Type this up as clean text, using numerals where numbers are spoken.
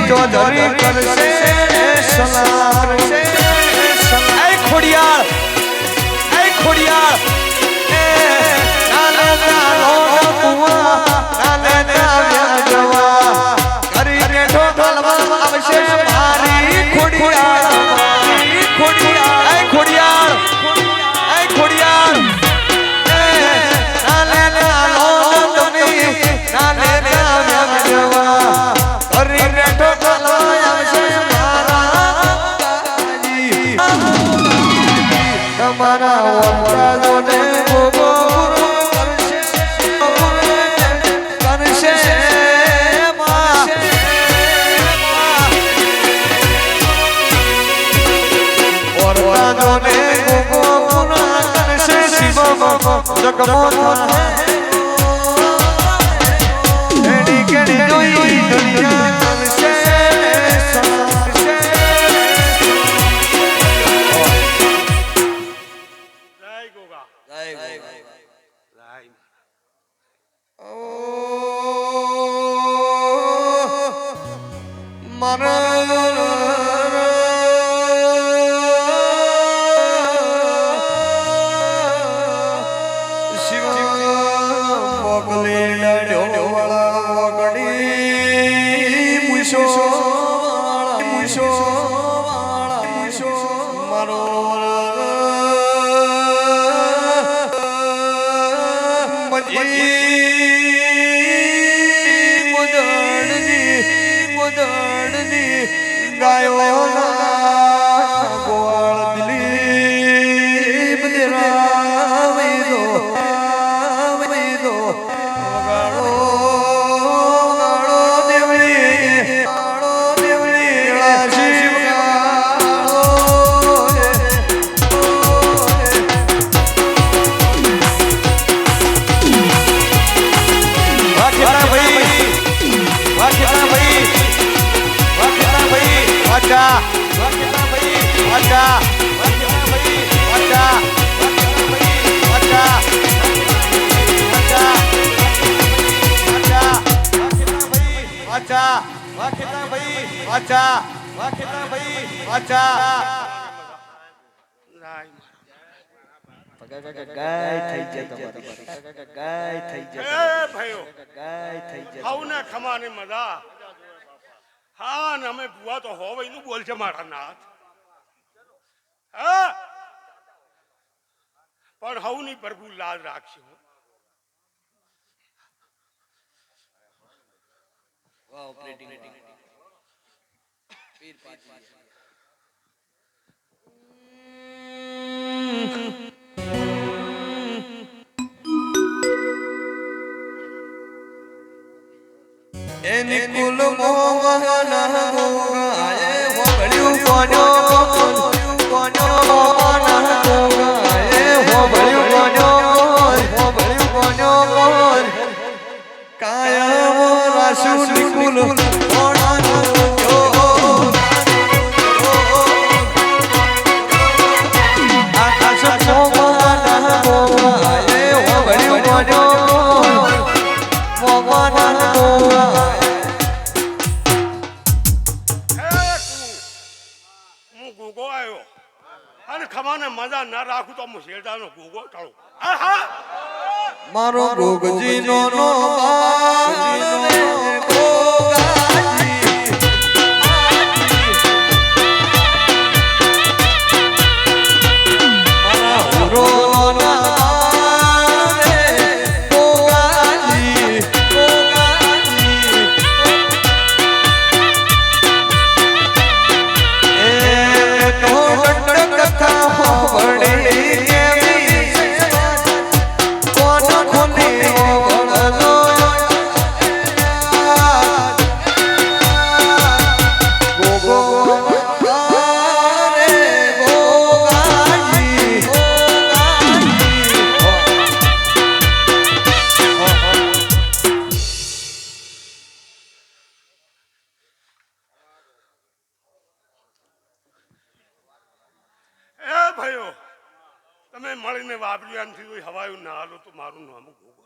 ચોધરી કરશે સલામ એ ખોડિયાર નાલે નાનો કુવા નાલે નાવ્યા જવા કરીને ઢોલવા આવશે મારી ખોડિયાર નાલે નાનો તમે નાલે નાવ્યા જવા કરીને ઢોલવા આવશે મારા તમારા વપરાજોને ભોગો કરશે વપરાજોને ભોગો કરશે જગમોહન એડી કેડી જોઈ દુનિયા કરશે ગાયો ગોળ દિલીપ દેરાવી દો ગાળો દેવળી શિવ હા ને અમે બુઆ તો હોવાય નું બોલ છે મારા નાથ પણ હવ ની પ્રભુ લાજ રાખશે એની કુલ મોહન ગોગાએ હોબળ્યું કોનો કાયમ રાસુ નિકુલ મજા ના રાખું તો હું શેરદાનો ગોગો ટાળું મારો ગોગજી નો તમે મળીને વાપર્યાથી હવાયું ના હાલો તો મારું નામ ગોગો